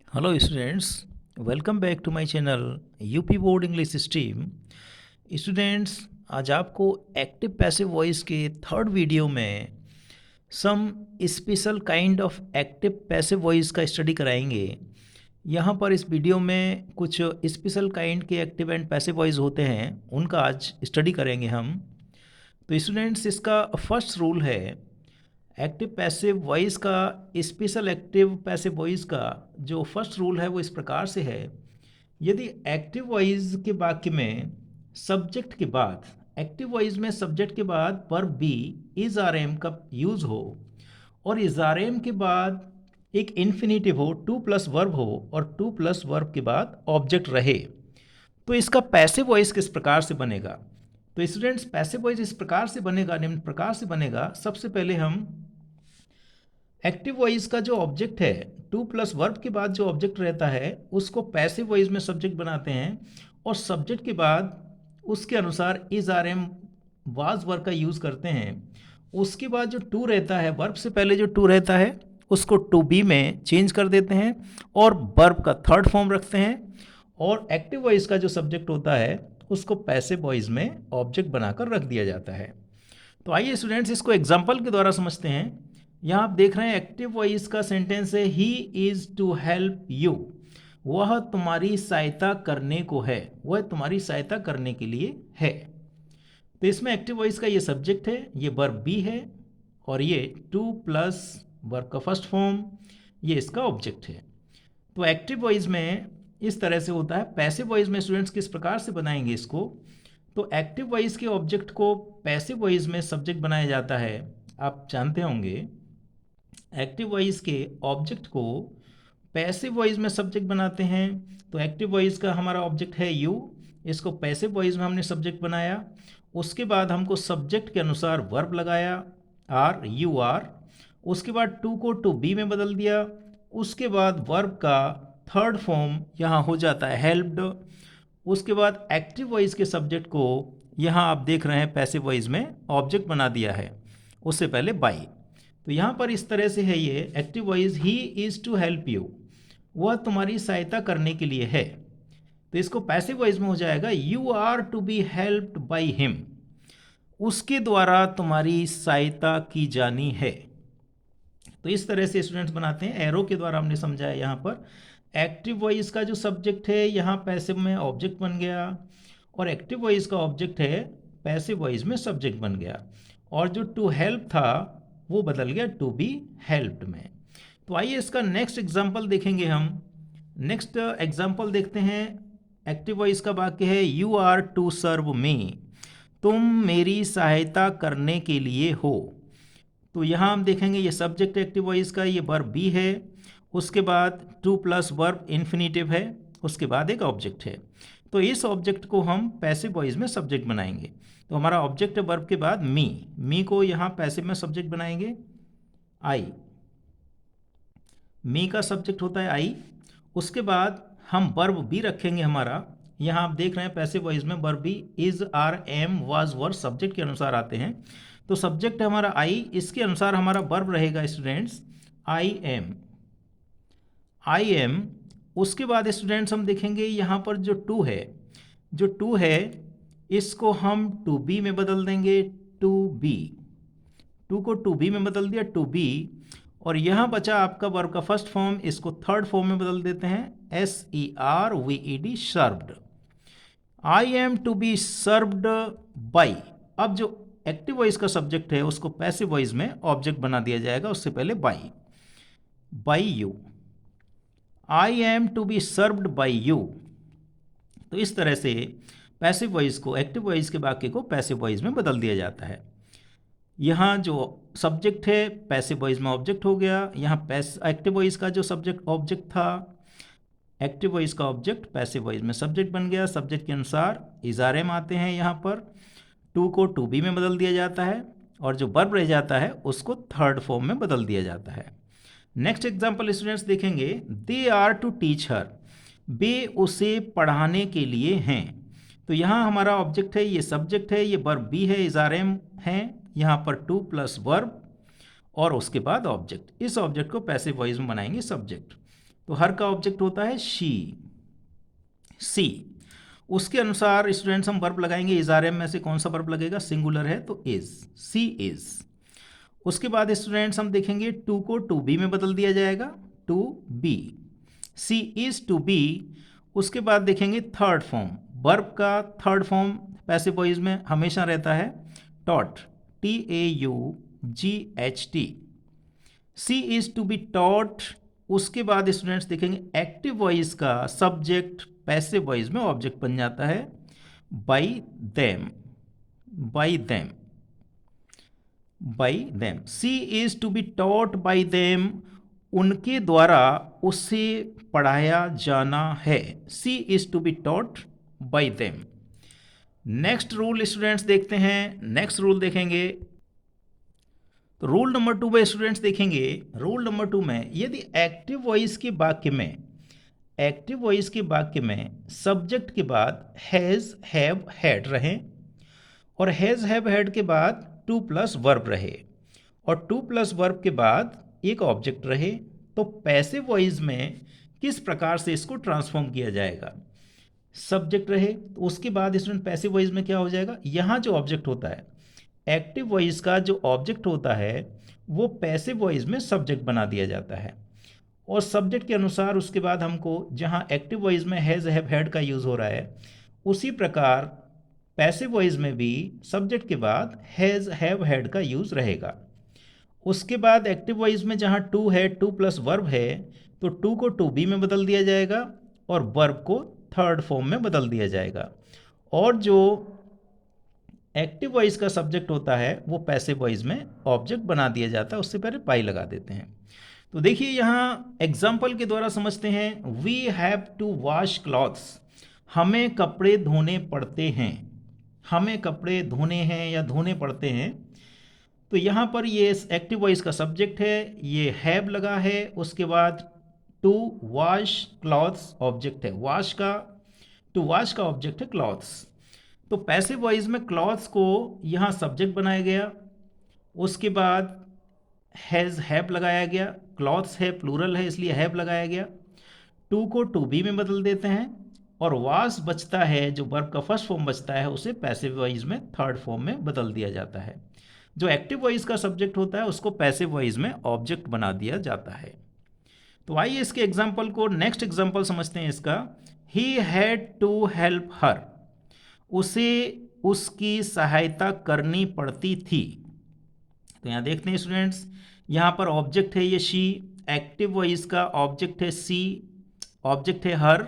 Hello students, welcome back to my channel UP board English stream. Students, आज आपको active passive voice के third video में some special kind of active passive voice का study कराएंगे। यहाँ पर इस वीडियो में कुछ स्पेशल काइंड के एक्टिव एंड पैसिव वॉइस होते हैं, उनका आज स्टडी करेंगे हम। तो स्टूडेंट्स, इसका फर्स्ट रूल है एक्टिव पैसिव वॉइस का। स्पेशल एक्टिव पैसिव वॉइस का जो फर्स्ट रूल है वो इस प्रकार से है। यदि एक्टिव वॉइस के वाक्य में सब्जेक्ट के बाद, एक्टिव वॉइस में सब्जेक्ट के बाद verb be is are am का यूज हो और इज आर एम के बाद एक इन्फिनेटिव हो, टू प्लस वर्ब हो और टू प्लस वर्ब के बाद ऑब्जेक्ट रहे, तो इसका पैसिव वॉइस किस प्रकार से बनेगा। तो स्टूडेंट्स, पैसिव वॉइस इस प्रकार से बनेगा, निम्न प्रकार से बनेगा। सबसे पहले हम एक्टिव वॉइस का जो ऑब्जेक्ट है, टू प्लस वर्ब के बाद जो ऑब्जेक्ट रहता है उसको पैसिव वॉइस में सब्जेक्ट बनाते हैं और सब्जेक्ट के बाद उसके अनुसार is are am was verb का यूज़ करते हैं। उसके बाद जो टू रहता है, वर्ब से पहले जो टू रहता है उसको टू बी में चेंज कर देते हैं और वर्ब का थर्ड फॉर्म रखते हैं और एक्टिव वॉइस का जो सब्जेक्ट होता है उसको पैसिव वॉइस में ऑब्जेक्ट बनाकर रख दिया जाता है। तो आइए स्टूडेंट्स, इसको एग्जाम्पल के द्वारा समझते हैं। यहाँ आप देख रहे हैं एक्टिव वॉइस का सेंटेंस है, he is to help you. वह तुम्हारी सहायता करने को है, वह तुम्हारी सहायता करने के लिए है। तो इसमें एक्टिव वॉइस का ये सब्जेक्ट है, ये वर्ब बी है और ये टू प्लस वर्ब का फर्स्ट फॉर्म, ये इसका ऑब्जेक्ट है। तो एक्टिव वॉइस में इस तरह से होता है। पैसिव वॉइस में स्टूडेंट्स किस प्रकार से बनाएंगे इसको, तो एक्टिव वॉइस के ऑब्जेक्ट को पैसिव वॉइस में सब्जेक्ट बनाया जाता है। आप जानते होंगे एक्टिव वॉइस के ऑब्जेक्ट को पैसिव वॉइस में सब्जेक्ट बनाते हैं। तो एक्टिव वॉइस का हमारा ऑब्जेक्ट है यू, इसको पैसिव वॉइस में हमने सब्जेक्ट बनाया। उसके बाद हमको सब्जेक्ट के अनुसार वर्ब लगाया, आर, यू आर। उसके बाद टू को टू बी में बदल दिया। उसके बाद वर्ब का थर्ड फॉर्म यहाँ हो जाता है हेल्प्ड। उसके बाद एक्टिव वॉइस के सब्जेक्ट को यहाँ आप देख रहे हैं पैसिव वॉइस में ऑब्जेक्ट बना दिया है, उससे पहले बाई। तो यहाँ पर इस तरह से है ये active voice, he is to help you, वह तुम्हारी सहायता करने के लिए है। तो इसको पैसिव वॉइस में हो जाएगा, you are to be helped by him, उसके द्वारा तुम्हारी सहायता की जानी है। तो इस तरह से स्टूडेंट्स बनाते हैं। एरो के द्वारा हमने समझाया यहाँ पर एक्टिव वॉइस का जो सब्जेक्ट है यहाँ पैसिव में ऑब्जेक्ट बन गया और एक्टिव वॉइस का ऑब्जेक्ट है पैसिव वॉइस में सब्जेक्ट बन गया और जो टू हेल्प था वो बदल गया टू बी हेल्प्ड में। तो आइए इसका नेक्स्ट एग्जाम्पल देखेंगे हम। नेक्स्ट एग्जाम्पल देखते हैं। एक्टिव वॉइस का वाक्य है, यू आर टू सर्व मी, तुम मेरी सहायता करने के लिए हो। तो यहाँ हम देखेंगे ये सब्जेक्ट एक्टिव वॉइस का, ये वर्ब बी है, उसके बाद टू प्लस वर्ब इन्फिनेटिव है, उसके बाद एक ऑब्जेक्ट है। तो इस ऑब्जेक्ट को हम पैसिव वॉइस में सब्जेक्ट बनाएंगे। तो हमारा ऑब्जेक्ट है वर्ब के बाद मी को यहाँ पैसिव में सब्जेक्ट बनाएंगे आई, मी का सब्जेक्ट होता है आई। उसके बाद हम वर्ब बी रखेंगे हमारा, यहाँ आप देख रहे हैं पैसिव वॉइस में verb be is are am was were subject के अनुसार आते हैं। तो सब्जेक्ट है हमारा आई, इसके अनुसार हमारा वर्ब रहेगा students I am, I am. उसके बाद स्टूडेंट्स हम देखेंगे यहाँ पर जो टू है, जो टू है इसको हम टू बी में बदल देंगे, टू बी, टू को टू बी में बदल दिया टू बी। और यहाँ बचा आपका वर्ब का फर्स्ट फॉर्म, इसको थर्ड फॉर्म में बदल देते हैं S E R V E D, served. I am to be served by. अब जो एक्टिव वॉइस का सब्जेक्ट है उसको पैसिव वॉइस में ऑब्जेक्ट बना दिया जाएगा, उससे पहले by, by you, I am to be served by you. तो इस तरह से पैसिव वॉइस को, एक्टिव वॉइस के वाक्य को पैसिव वॉइस में बदल दिया जाता है। यहाँ जो सब्जेक्ट है पैसिव वॉइस में ऑब्जेक्ट हो गया, यहाँ एक्टिव वॉइस का जो सब्जेक्ट ऑब्जेक्ट था, एक्टिव वॉइस का ऑब्जेक्ट पैसिव वॉइस में सब्जेक्ट बन गया। सब्जेक्ट के अनुसार इज़ारेम आते हैं, यहाँ पर टू को टू बी में बदल दिया जाता है और जो वर्ब रह जाता है उसको थर्ड फॉर्म में बदल दिया जाता है। नेक्स्ट एग्जाम्पल स्टूडेंट्स देखेंगे, they are to teach her, वे उसे पढ़ाने के लिए हैं। तो यहाँ हमारा ऑब्जेक्ट है, ये सब्जेक्ट है, ये वर्ब बी है, इज़ारेम है, यहाँ पर टू प्लस वर्ब और उसके बाद ऑब्जेक्ट। इस ऑब्जेक्ट को पैसिव वॉइस में बनाएंगे सब्जेक्ट। तो हर का ऑब्जेक्ट होता है शी, सी। उसके अनुसार स्टूडेंट्स हम वर्ब लगाएंगे, इज आर एम में से कौन सा वर्ब लगेगा, सिंगुलर है तो इज, सी इज। उसके बाद स्टूडेंट्स हम देखेंगे टू को टू बी में बदल दिया जाएगा, to be, she is to be. उसके बाद देखेंगे थर्ड फॉर्म, वर्ब का थर्ड फॉर्म पैसिव वॉइस में हमेशा रहता है taught, T A U G H T, she is to be taught. उसके बाद स्टूडेंट्स देखेंगे एक्टिव वॉइस का सब्जेक्ट पैसिव वॉइस में ऑब्जेक्ट बन जाता है by them, by them, by them. She is to be taught by them, उनके द्वारा उसे पढ़ाया जाना है, she is to be taught by them. Next rule students देखते हैं, नेक्स्ट रूल देखेंगे तो रूल नंबर 2 में स्टूडेंट्स देखेंगे, रूल नंबर 2 में यदि एक्टिव वॉइस के वाक्य में, एक्टिव वॉइस के वाक्य में सब्जेक्ट के बाद हैज़ हैव हैड रहे और हैज़ हैव हैड के बाद टू प्लस वर्ब रहे और टू प्लस वर्ब के बाद एक ऑब्जेक्ट रहे, तो पैसिव वॉइस में किस प्रकार से इसको ट्रांसफॉर्म किया जाएगा। सब्जेक्ट रहे तो उसके बाद स्टूडेंट पैसिव वॉइस में क्या हो जाएगा, यहाँ जो ऑब्जेक्ट होता है, एक्टिव वॉइस का जो ऑब्जेक्ट होता है वो पैसिव वॉइस में सब्जेक्ट बना दिया जाता है और सब्जेक्ट के अनुसार उसके बाद हमको जहाँ एक्टिव वॉइस में हैज़ हैव हैड का यूज़ हो रहा है उसी प्रकार पैसिव वॉइस में भी सब्जेक्ट के बाद हैज़ हैव हैड का यूज़ रहेगा। उसके बाद एक्टिव वॉइस में जहाँ टू है, टू प्लस वर्ब है, तो टू को टू बी में बदल दिया जाएगा और वर्ब को थर्ड फॉर्म में बदल दिया जाएगा और जो एक्टिव वॉइस का सब्जेक्ट होता है वो पैसिव वॉइस में ऑब्जेक्ट बना दिया जाता है। उससे पहले पाई लगा देते हैं। तो देखिए यहाँ एग्जाम्पल के द्वारा समझते हैं, we have to wash clothes, हमें कपड़े धोने पड़ते हैं, हमें कपड़े धोने हैं या धोने पड़ते हैं। तो यहाँ पर ये एक्टिव वॉइस का सब्जेक्ट है, ये हैव लगा है, उसके बाद टू वॉश क्लॉथ्स ऑब्जेक्ट है, वॉश का, टू वॉश का ऑब्जेक्ट है क्लॉथ्स। तो पैसिव वॉइस में क्लॉथ्स को यहाँ सब्जेक्ट बनाया गया, उसके बाद हैज़ हैव लगाया गया, क्लॉथ्स है प्लूरल है इसलिए हैव लगाया गया, टू को टू बी में बदल देते हैं और वॉश बचता है, जो वर्ब का फर्स्ट फॉर्म बचता है उसे पैसिव वॉइस में थर्ड फॉर्म में बदल दिया जाता है। जो एक्टिव वॉइस का सब्जेक्ट होता है उसको पैसिव वॉइस में ऑब्जेक्ट बना दिया जाता है। तो आइए इसके एग्जाम्पल को, नेक्स्ट एग्जाम्पल समझते हैं इसका। He had to help her, उसे उसकी सहायता करनी पड़ती थी। तो यहाँ देखते हैं स्टूडेंट्स, यहाँ पर ऑब्जेक्ट है ये शी, एक्टिव वॉइस का ऑब्जेक्ट है सी, ऑब्जेक्ट है हर,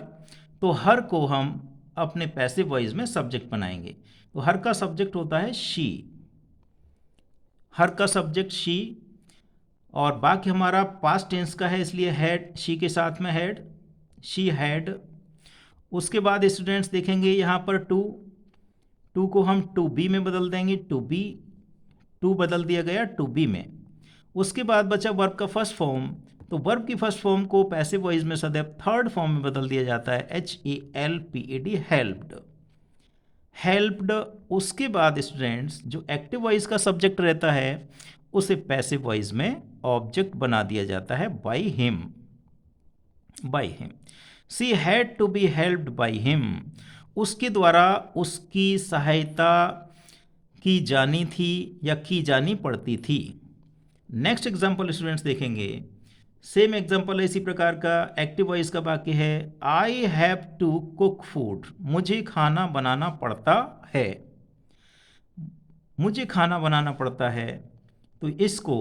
तो हर को हम अपने पैसिव वॉइस में सब्जेक्ट बनाएंगे। तो हर का सब्जेक्ट होता है शी, हर का सब्जेक्ट शी और बाकी हमारा पास्ट टेंस का है इसलिए हैड, शी के साथ में हैड, शी हैड। उसके बाद स्टूडेंट्स देखेंगे यहाँ पर टू, टू को हम टू बी में बदल देंगे, टू बी, टू बदल दिया गया टू बी में। उसके बाद बचा वर्ब का फर्स्ट फॉर्म, तो वर्ब की फर्स्ट फॉर्म को पैसिव वॉइस में सदैव थर्ड फॉर्म में बदल दिया जाता है, HELPED, हेल्प्ड, हेल्प्ड। उसके बाद स्टूडेंट्स जो एक्टिव वॉइस का सब्जेक्ट रहता है उसे पैसिव वॉइस में ऑब्जेक्ट बना दिया जाता है by him, by him. She had to be helped by him, उसके द्वारा उसकी सहायता की जानी थी या की जानी पड़ती थी। नेक्स्ट एग्जाम्पल स्टूडेंट्स देखेंगे, सेम एग्जाम्पल है इसी प्रकार का, एक्टिव वॉइस का वाक्य है I have to cook food, मुझे खाना बनाना पड़ता है, मुझे खाना बनाना पड़ता है। तो इसको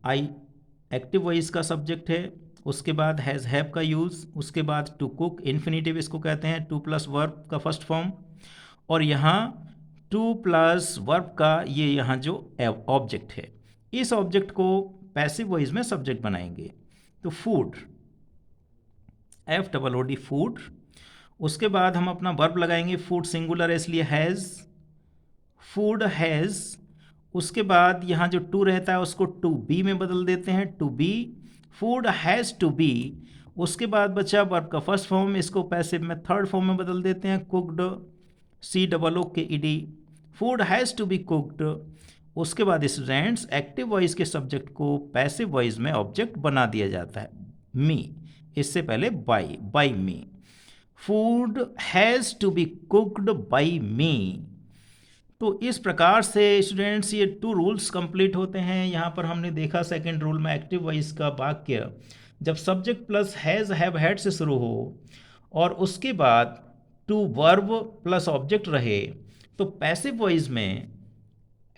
आई एक्टिव वॉइस का सब्जेक्ट है, उसके बाद हैज़ हैव का यूज़, उसके बाद टू कुक इन्फिनेटिव इसको कहते हैं, टू प्लस वर्ब का फर्स्ट फॉर्म और यहाँ टू प्लस वर्ब का ये यहाँ जो ऑब्जेक्ट है, इस ऑब्जेक्ट को पैसिव वॉइस में सब्जेक्ट बनाएंगे। तो फूड, FOOD फूड। उसके बाद हम अपना वर्ब लगाएंगे, फूड सिंगुलर है इसलिए हैज़, फूड हैज़। उसके बाद यहाँ जो टू रहता है उसको टू बी में बदल देते हैं, to be, food has to be. उसके बाद बचा वर्ब का फर्स्ट फॉर्म, इसको पैसिव में थर्ड फॉर्म में बदल देते हैं, cooked, COOKED, food has to be cooked. उसके बाद स्टूडेंट्स एक्टिव वॉइस के सब्जेक्ट को पैसिव वॉइस में ऑब्जेक्ट बना दिया जाता है, मी, इससे पहले by me. Food has to be cooked by me. तो इस प्रकार से स्टूडेंट्स ये 2 रूल्स कंप्लीट होते हैं। यहाँ पर हमने देखा सेकंड रूल में एक्टिव वॉइस का वाक्य जब subject plus has have had से शुरू हो और उसके बाद टू वर्ब प्लस ऑब्जेक्ट रहे, तो पैसिव वॉइस में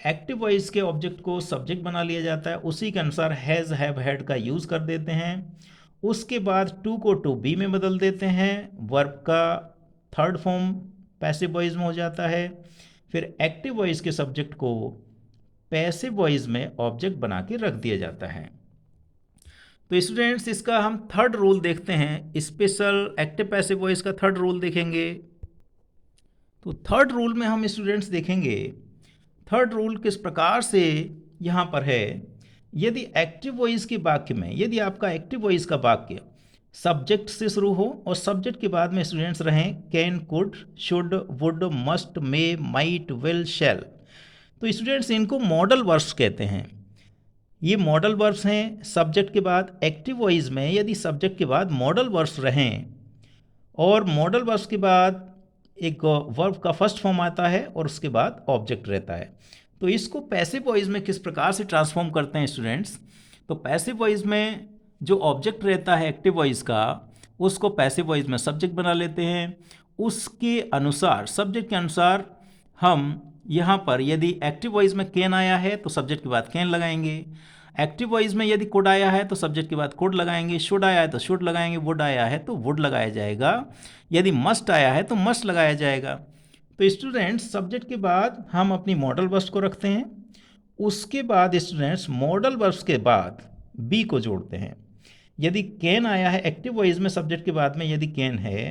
एक्टिव वॉइस के ऑब्जेक्ट को सब्जेक्ट बना लिया जाता है, उसी के अनुसार हैज़ हैव हैड का यूज़ कर देते हैं। उसके बाद टू को टू बी में बदल देते हैं, वर्ब का थर्ड फॉर्म पैसिव वॉइस में हो जाता है। फिर एक्टिव वॉइस के सब्जेक्ट को पैसिव वॉइस में ऑब्जेक्ट बना के रख दिया जाता है। तो स्टूडेंट्स इसका हम थर्ड रूल देखते हैं, स्पेशल एक्टिव पैसिव वॉइस का थर्ड रूल देखेंगे। तो थर्ड रूल में हम स्टूडेंट्स देखेंगे थर्ड रूल किस प्रकार से यहाँ पर है। यदि एक्टिव वॉइस के वाक्य में, यदि आपका एक्टिव वॉइस का वाक्य सब्जेक्ट से शुरू हो और सब्जेक्ट के बाद में स्टूडेंट्स रहें can, could, should, would, must, may, might, will, shall, तो स्टूडेंट्स इनको मॉडल वर्ब्स कहते हैं। ये मॉडल वर्ब्स हैं। सब्जेक्ट के बाद एक्टिव वॉइस में यदि सब्जेक्ट के बाद मॉडल वर्ब्स रहें और मॉडल वर्ब्स के बाद एक वर्ब का फर्स्ट फॉर्म आता है और उसके बाद ऑब्जेक्ट रहता है, तो इसको पैसिव वॉइस में किस प्रकार से ट्रांसफॉर्म करते हैं स्टूडेंट्स। तो पैसिव वॉइस में जो ऑब्जेक्ट रहता है एक्टिव वॉइस का, उसको पैसिव वॉइस में सब्जेक्ट बना लेते हैं। उसके अनुसार, सब्जेक्ट के अनुसार हम यहाँ पर यदि एक्टिव वॉइस में कैन आया है तो सब्जेक्ट के बाद कैन लगाएंगे, एक्टिव वॉइस में यदि कुड आया है तो सब्जेक्ट के बाद कुड लगाएंगे, शुड आया है तो शुड लगाएंगे, वुड आया है तो वुड लगाया जाएगा, यदि मस्ट आया है तो मस्ट लगाया जाएगा। तो स्टूडेंट्स सब्जेक्ट के बाद हम अपनी मॉडल वर्ब्स को रखते हैं, उसके बाद स्टूडेंट्स मॉडल वर्ब्स के बाद बी को जोड़ते हैं। यदि कैन आया है एक्टिव वॉइस में सब्जेक्ट के बाद में, यदि कैन है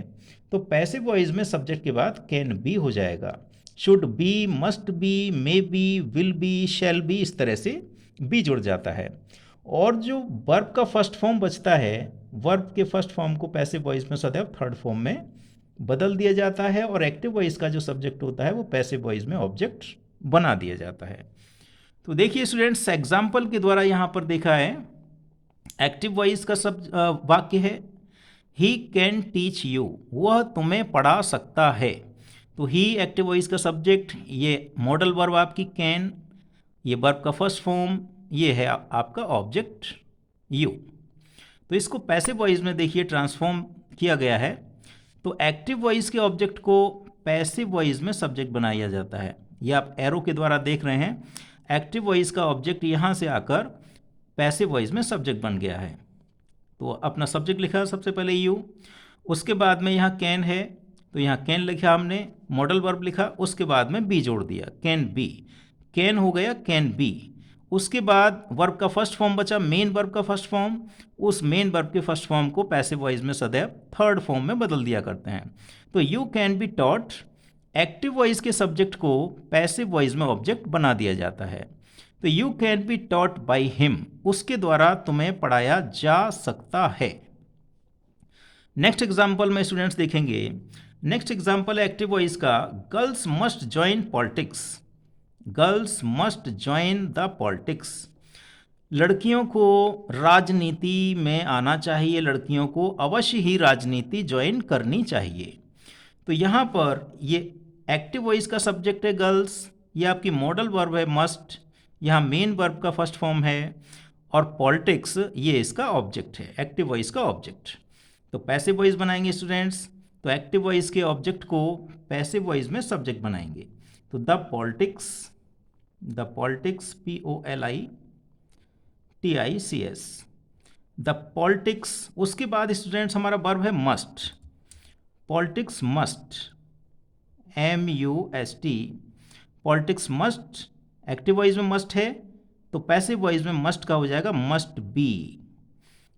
तो पैसिव वॉइस में सब्जेक्ट के बाद कैन बी हो जाएगा। Should be, must be, may be, will be, shall be, इस तरह से बी जुड़ जाता है। और जो वर्ब का फर्स्ट फॉर्म बचता है, वर्ब के फर्स्ट फॉर्म को पैसिव वॉइस में सदैव थर्ड फॉर्म में बदल दिया जाता है और एक्टिव वॉइस का जो सब्जेक्ट होता है वो पैसिव वॉइस में ऑब्जेक्ट बना दिया जाता है। तो देखिए स्टूडेंट्स एग्जाम्पल के द्वारा यहाँ पर देखा है, एक्टिव वॉइस का वाक्य है ही कैन टीच यू, वह तुम्हें पढ़ा सकता है। तो ही एक्टिव वॉइस का सब्जेक्ट, ये मॉडल वर्ब आपकी कैन, ये वर्ब का फर्स्ट फॉर्म, ये है आपका ऑब्जेक्ट यू। तो इसको पैसिव वॉइस में देखिए ट्रांसफॉर्म किया गया है। तो एक्टिव वॉइस के ऑब्जेक्ट को पैसिव वॉइस में सब्जेक्ट बनाया जाता है। ये आप एरो के द्वारा देख रहे हैं, एक्टिव वॉइस का ऑब्जेक्ट यहाँ से आकर पैसिव वॉइस में सब्जेक्ट बन गया है। तो अपना सब्जेक्ट लिखा सबसे पहले यू, उसके बाद में यहाँ कैन है तो यहाँ कैन लिखा हमने, मॉडल वर्ब लिखा, उसके बाद में बी जोड़ दिया, कैन बी, कैन हो गया कैन बी। उसके बाद वर्ब का फर्स्ट फॉर्म बचा, मेन वर्ब का फर्स्ट फॉर्म, उस मेन वर्ब के फर्स्ट फॉर्म को पैसिव वॉइस में सदैव थर्ड फॉर्म में बदल दिया करते हैं। तो you can be taught, active voice के सब्जेक्ट को पैसिव वॉइस में ऑब्जेक्ट बना दिया जाता है। तो you can be taught by him, उसके द्वारा तुम्हें पढ़ाया जा सकता है। नेक्स्ट एग्जाम्पल में स्टूडेंट्स देखेंगे, नेक्स्ट एग्जाम्पल है एक्टिव वॉइस का, girls must join politics, girls must join the politics, लड़कियों को राजनीति में आना चाहिए, लड़कियों को अवश्य ही राजनीति ज्वाइन करनी चाहिए। तो यहाँ पर ये एक्टिव वॉइस का सब्जेक्ट है गर्ल्स, ये आपकी मॉडल वर्ब है मस्ट, यहाँ मेन वर्ब का फर्स्ट फॉर्म है, और पॉलिटिक्स ये इसका ऑब्जेक्ट है, एक्टिव वॉइस का ऑब्जेक्ट। तो पैसिव वॉइस बनाएंगे स्टूडेंट्स, तो एक्टिव वॉइस के ऑब्जेक्ट को पैसिव वॉइस में सब्जेक्ट बनाएंगे। तो the politics, the politics, POLITICS, the politics. उसके बाद स्टूडेंट्स हमारा वर्ब है must, politics must, MUST, politics must, active voice में मस्ट है तो पैसिव वॉइस में मस्ट का हो जाएगा must be,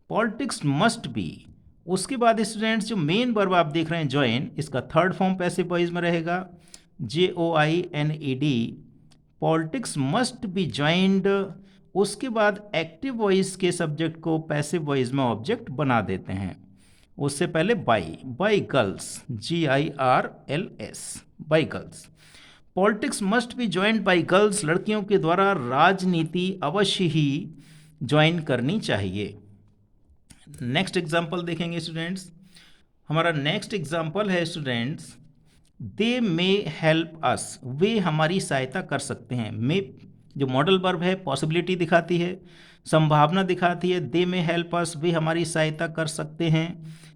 politics must be. उसके बाद स्टूडेंट्स जो मेन वर्ब आप देख रहे हैं ज्वाइन, इसका थर्ड फॉर्म पैसिव वॉइस में रहेगा JOINED, politics must be joined. उसके बाद एक्टिव वॉइस के सब्जेक्ट को पैसिव वॉइस में ऑब्जेक्ट बना देते हैं। उससे पहले by girls, GIRLS, by girls, politics must be joined by girls, लड़कियों के द्वारा राजनीति अवश्य ही ज्वाइन करनी चाहिए। नेक्स्ट एग्जाम्पल देखेंगे स्टूडेंट्स। हमारा नेक्स्ट एग्जाम्पल है स्टूडेंट्स, दे मे हेल्प अस, वे हमारी सहायता कर सकते हैं। मे जो मॉडल वर्ब है पॉसिबिलिटी दिखाती है, संभावना दिखाती है। दे मे हेल्प अस, वे हमारी सहायता कर सकते हैं,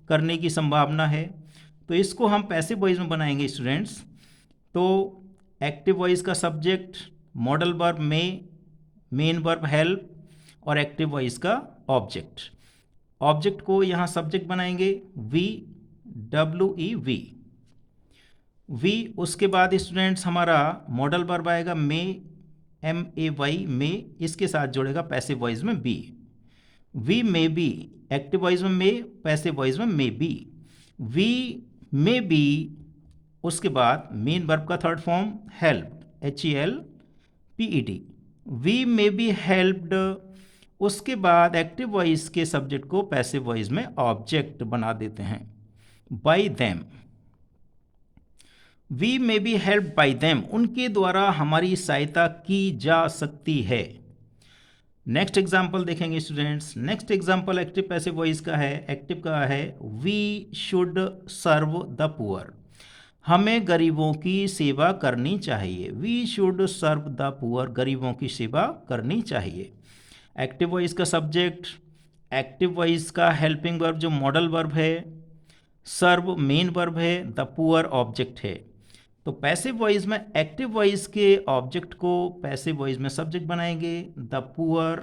करने की संभावना है। तो इसको हम पैसिव वॉइस में बनाएंगे स्टूडेंट्स। तो एक्टिव वॉइस का सब्जेक्ट, मॉडल वर्ब में, मेन वर्ब हेल्प और एक्टिव वॉइस का ऑब्जेक्ट। ऑब्जेक्ट को यहाँ सब्जेक्ट बनाएंगे वी, WE वी। उसके बाद स्टूडेंट्स हमारा मॉडल वर्ब आएगा मे, MAY मे, इसके साथ जोड़ेगा पैसिव वॉइस में be. We may be, active voice में मे, पैसिव वॉइस में may be. We may be, उसके बाद मेन वर्ब का third form help, HELPED, we may be helped. उसके बाद एक्टिव वॉइस के सब्जेक्ट को पैसिव वॉइस में ऑब्जेक्ट बना देते हैं by them. We may be help by them, उनके द्वारा हमारी सहायता की जा सकती है। नेक्स्ट एग्जाम्पल देखेंगे students. Next example active passive voice का है। एक्टिव का है we should serve the poor, हमें गरीबों की सेवा करनी चाहिए। We should serve the poor, गरीबों की सेवा करनी चाहिए। एक्टिव वॉइस का सब्जेक्ट, एक्टिव वॉइस का हेल्पिंग वर्ब जो मॉडल वर्ब है, सर्व मेन वर्ब है, द पुअर ऑब्जेक्ट है। तो पैसिव वॉइस में एक्टिव वॉइस के ऑब्जेक्ट को पैसिव वॉइस में सब्जेक्ट बनाएंगे द पुअर,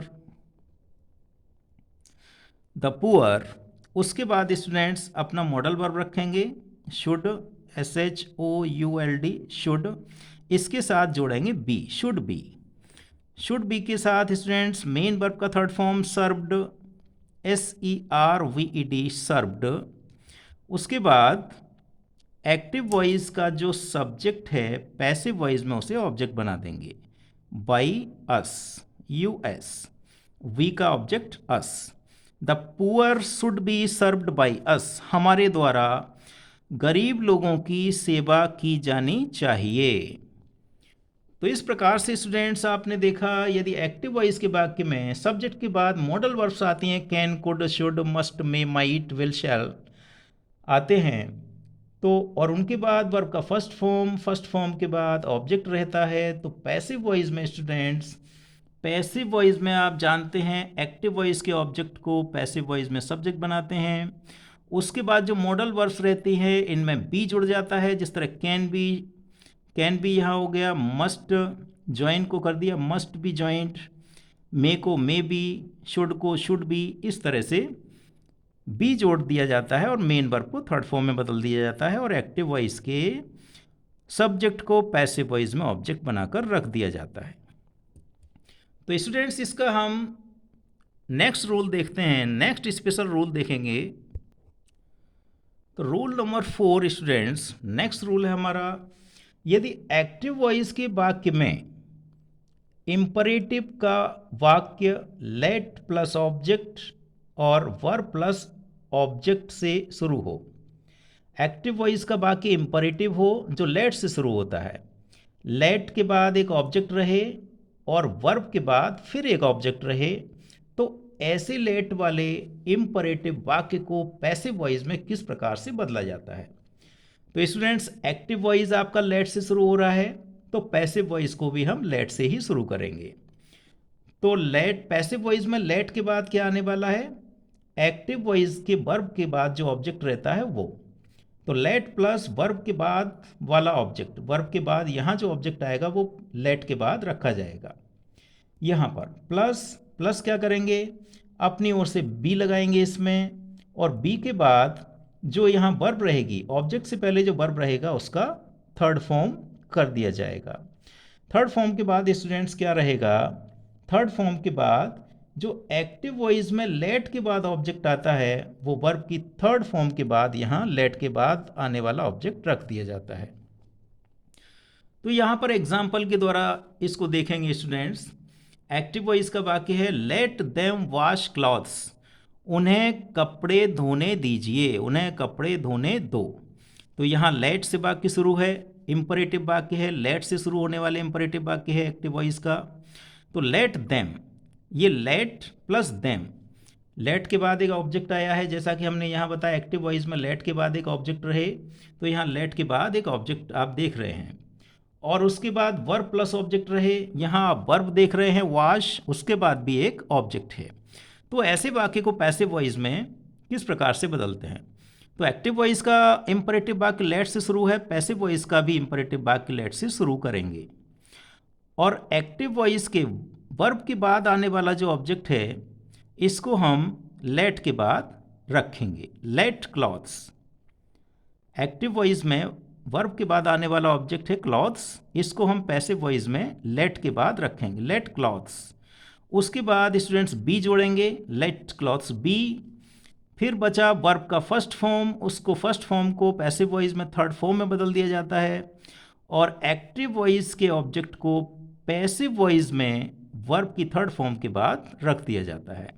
द पुअर। उसके बाद स्टूडेंट्स अपना मॉडल वर्ब रखेंगे शुड, SHOULD, शुड। इसके साथ जोड़ेंगे be, should be. Should be के साथ स्टूडेंट्स मेन वर्ब का third form served, SERVED, served. उसके बाद एक्टिव वॉइस का जो सब्जेक्ट है पैसिव वॉइस में उसे ऑब्जेक्ट बना देंगे बाय अस, US। वी का object us. The poor should be served by us, हमारे द्वारा गरीब लोगों की सेवा की जानी चाहिए। तो इस प्रकार से स्टूडेंट्स आपने देखा, यदि एक्टिव वॉइस के वाक्य में सब्जेक्ट के बाद मॉडल वर्ब्स आती हैं, can, could, should, must, may, might, will, shall आते हैं, तो और उनके बाद वर्ब का फर्स्ट फॉर्म के बाद ऑब्जेक्ट रहता है। तो पैसिव वॉइस में स्टूडेंट्स, पैसिव वॉइस में आप जानते हैं एक्टिव वॉइस के ऑब्जेक्ट को पैसिव वॉइस में सब्जेक्ट बनाते हैं। उसके बाद जो मॉडल वर्ब्स रहती है इनमें बी जुड़ जाता है, जिस तरह कैन बी यहाँ हो गया, मस्ट ज्वाइन को कर दिया मस्ट बी ज्वाइंट, मे को मे बी, शुड को शुड बी, इस तरह से बी जोड़ दिया जाता है और मेन वर्ब को थर्ड फॉर्म में बदल दिया जाता है और एक्टिव वॉइस के सब्जेक्ट को पैसिव वॉइस में ऑब्जेक्ट बनाकर रख दिया जाता है। तो स्टूडेंट्स इसका हम नेक्स्ट रूल देखते हैं, नेक्स्ट स्पेशल रूल देखेंगे। तो rule number 4 students, next rule है हमारा, यदि एक्टिव वॉइस के वाक्य में इंपरेटिव का वाक्य लेट प्लस ऑब्जेक्ट और वर्ब प्लस ऑब्जेक्ट से शुरू हो, एक्टिव वॉइस का वाक्य इंपरेटिव हो जो लेट से शुरू होता है, लेट के बाद एक ऑब्जेक्ट रहे और वर्ब के बाद फिर एक ऑब्जेक्ट रहे, तो ऐसे लेट वाले इंपरेटिव वाक्य को पैसिव वॉइस में किस प्रकार से बदला जाता है। तो स्टूडेंट्स एक्टिव वॉइस आपका लेट से शुरू हो रहा है, तो पैसिव वॉइस को भी हम लेट से ही शुरू करेंगे। तो लेट, पैसिव वॉइस में लेट के बाद क्या आने वाला है, एक्टिव वॉइस के वर्ब के बाद जो ऑब्जेक्ट रहता है वो। तो लेट प्लस वर्ब के बाद वाला ऑब्जेक्ट, वर्ब के बाद यहाँ जो ऑब्जेक्ट आएगा वो लेट के बाद रखा जाएगा। यहाँ पर प्लस क्या करेंगे, अपनी ओर से बी लगाएंगे इसमें, और बी के बाद जो यहाँ वर्ब रहेगी, ऑब्जेक्ट से पहले जो वर्ब रहेगा उसका थर्ड फॉर्म कर दिया जाएगा। थर्ड फॉर्म के बाद स्टूडेंट्स क्या रहेगा, थर्ड फॉर्म के बाद जो एक्टिव वॉइस में लेट के बाद ऑब्जेक्ट आता है वो वर्ब की थर्ड फॉर्म के बाद यहाँ लेट के बाद आने वाला ऑब्जेक्ट रख दिया जाता है। तो यहाँ पर एग्जाम्पल के द्वारा इसको देखेंगे स्टूडेंट्स। एक्टिव वॉइस का वाक्य है लेट देम वॉश क्लॉथ्स, उन्हें कपड़े धोने दीजिए, उन्हें कपड़े धोने दो। तो यहाँ लेट से वाक्य शुरू है, इंपरेटिव वाक्य है, लेट से शुरू होने वाले इंपरेटिव वाक्य है एक्टिव वॉइस का। तो लेट देम, ये लेट प्लस देम, लेट के बाद एक ऑब्जेक्ट आया है, जैसा कि हमने यहाँ बताया एक्टिव वॉइस में लेट के बाद एक ऑब्जेक्ट रहे, तो यहाँ लेट के बाद एक ऑब्जेक्ट आप देख रहे हैं। और उसके बाद वर्ब प्लस ऑब्जेक्ट रहे, यहाँ आप वर्ब देख रहे हैं वॉश, उसके बाद भी एक ऑब्जेक्ट है। तो ऐसे वाक्य को पैसिव वॉइस में किस प्रकार से बदलते हैं? तो एक्टिव वॉइस का इंपरेटिव वाक्य लेट से शुरू है, पैसिव वॉइस का भी इंपरेटिव वाक्य लेट से शुरू करेंगे। और एक्टिव वॉइस के वर्ब के बाद आने वाला जो ऑब्जेक्ट है इसको हम लेट के बाद रखेंगे, लेट क्लॉथ्स। एक्टिव वॉइस में वर्ब के बाद आने वाला ऑब्जेक्ट है क्लॉथ्स, इसको हम पैसिव वॉइस में लेट के बाद रखेंगे, लेट क्लॉथ्स। उसके बाद स्टूडेंट्स बी जोड़ेंगे, लेट क्लॉथ्स बी। फिर बचा वर्ब का फर्स्ट फॉर्म, उसको फर्स्ट फॉर्म को पैसिव वॉइस में थर्ड फॉर्म में बदल दिया जाता है। और एक्टिव वॉइस के ऑब्जेक्ट को पैसिव वॉइस में वर्ब की थर्ड फॉर्म के बाद रख दिया जाता है।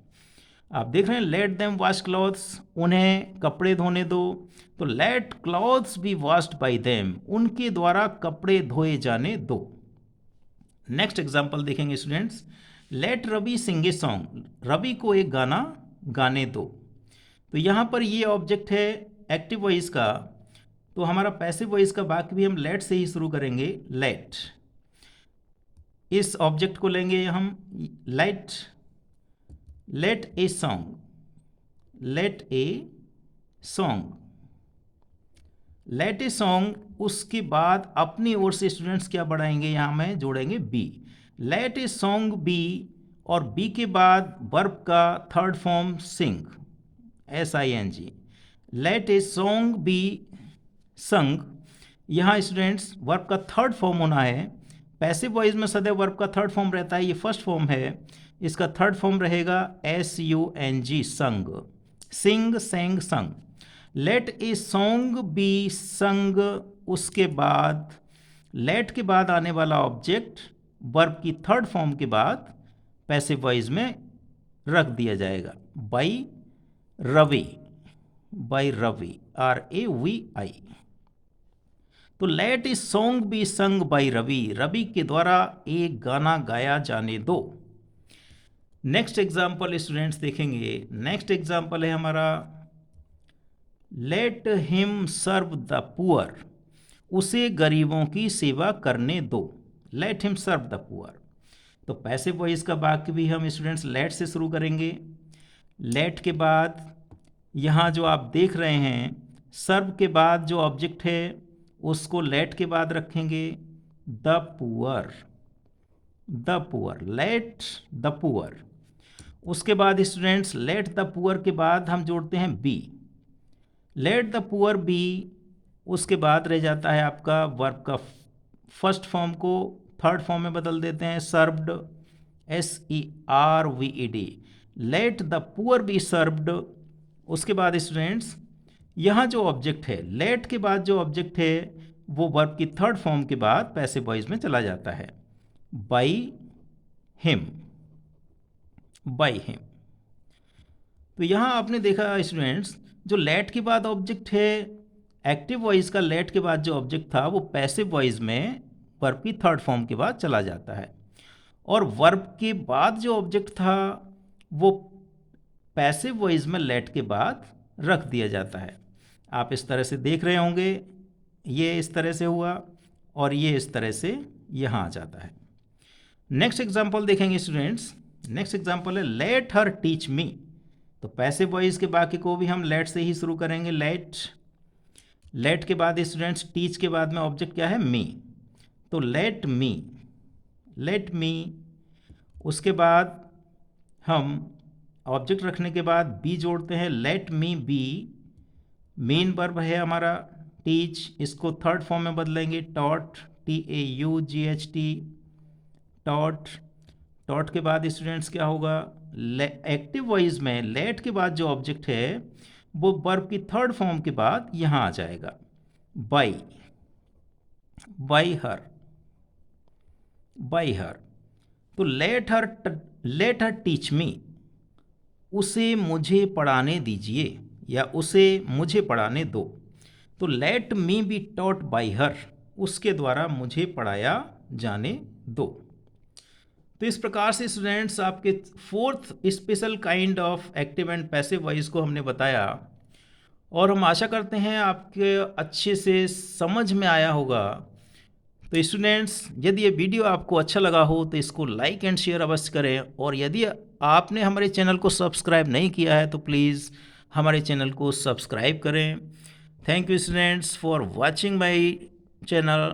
आप देख रहे हैं लेट देम वॉश क्लॉथ्स, उन्हें कपड़े धोने दो। तो let clothes be washed by them, उनके द्वारा कपड़े धोए जाने दो। नेक्स्ट एग्जांपल देखेंगे students, let Ravi sing a song, Ravi को एक गाना गाने दो। तो यहाँ पर ये ऑब्जेक्ट है एक्टिव वॉइस का, तो हमारा पैसिव वॉइस का वाक्य भी हम लेट से ही शुरू करेंगे, लेट। इस ऑब्जेक्ट को लेंगे हम, let, let a song, let a song, let a song. उसके बाद अपनी ओर से स्टूडेंट्स क्या बढ़ाएंगे, यहाँ में जोड़ेंगे be, let a song be. और बी के बाद वर्ब का third form sing, SING, let a song be sung. यहाँ स्टूडेंट्स वर्ब का थर्ड फॉर्म होना है, पैसिव वॉइस में सदैव वर्ब का थर्ड फॉर्म रहता है, ये फर्स्ट फॉर्म है, इसका थर्ड फॉर्म रहेगा SUNG, संग, सिंग, सेंग, संग। लेट ए सॉन्ग बी संग, उसके बाद लेट के बाद आने वाला ऑब्जेक्ट वर्ब की थर्ड फॉर्म के बाद पैसिव वॉइस में रख दिया जाएगा, by Ravi, by Ravi, RAVI। तो let a song be sung by Ravi, Ravi के द्वारा एक गाना गाया जाने दो। नेक्स्ट एग्जाम्पल स्टूडेंट्स देखेंगे, नेक्स्ट एग्जाम्पल है हमारा let him serve the poor, उसे गरीबों की सेवा करने दो, let him serve the poor. तो पैसिव वॉइस का वाक्य भी हम स्टूडेंट्स लेट से शुरू करेंगे। लेट के बाद यहाँ जो आप देख रहे हैं, सर्व के बाद जो ऑब्जेक्ट है उसको लेट के बाद रखेंगे, the poor, the poor, late the poor. उसके बाद स्टूडेंट्स लेट द पुअर के बाद हम जोड़ते हैं be, let the poor be. उसके बाद रह जाता है आपका वर्ब का फर्स्ट फॉर्म को थर्ड फॉर्म में बदल देते हैं, served, SERVED, let the poor be served. उसके बाद स्टूडेंट्स यहाँ जो ऑब्जेक्ट है, लेट के बाद जो ऑब्जेक्ट है वो वर्ब की थर्ड फॉर्म के बाद पैसिव वॉइस में चला जाता है, बाई हिम, बाई हिम। तो यहाँ आपने देखा स्टूडेंट्स, जो लेट के बाद ऑब्जेक्ट है एक्टिव वॉइस का, लेट के बाद जो ऑब्जेक्ट था वो पैसिव वॉइस में वर्ब की थर्ड फॉर्म के बाद चला जाता है, और वर्ब के बाद जो ऑब्जेक्ट था वो पैसिव वॉइस में लेट के बाद रख दिया जाता है। आप इस तरह से देख रहे होंगे, ये इस तरह से हुआ और ये इस तरह से यहाँ आ जाता है। नेक्स्ट एग्जाम्पल देखेंगे स्टूडेंट्स, नेक्स्ट एग्जाम्पल है लेट हर टीच मी। तो पैसिव वॉइस के बाकी को भी हम लेट से ही शुरू करेंगे, लेट। लेट के बाद स्टूडेंट्स टीच के बाद में ऑब्जेक्ट क्या है, मी, तो लेट मी, लेट मी। उसके बाद हम ऑब्जेक्ट रखने के बाद बी जोड़ते हैं, let me be. Main verb है हमारा टीच, इसको थर्ड फॉर्म में बदलेंगे, टॉट, TAUGHT, टॉट। टॉट के बाद स्टूडेंट्स क्या होगा, एक्टिव वॉइस में लेट के बाद जो ऑब्जेक्ट है वो वर्ब की थर्ड फॉर्म के बाद यहाँ आ जाएगा, by, by her, by her. तो लेट हर टीच मी, उसे मुझे पढ़ाने दीजिए या उसे मुझे पढ़ाने दो। तो late me B taught by her, उसके द्वारा मुझे पढ़ाया जाने दो। तो इस प्रकार से स्टूडेंट्स आपके fourth special kind of active and passive voice को हमने बताया, और हम आशा करते हैं आपके अच्छे से समझ में आया होगा। तो स्टूडेंट्स, यदि ये वीडियो आपको अच्छा लगा हो तो इसको लाइक एंड शेयर अवश्य करें, और यदि आपने हमारे चैनल को सब्सक्राइब नहीं किया है तो प्लीज़ हमारे चैनल को सब्सक्राइब करें। Thank you students for watching my channel.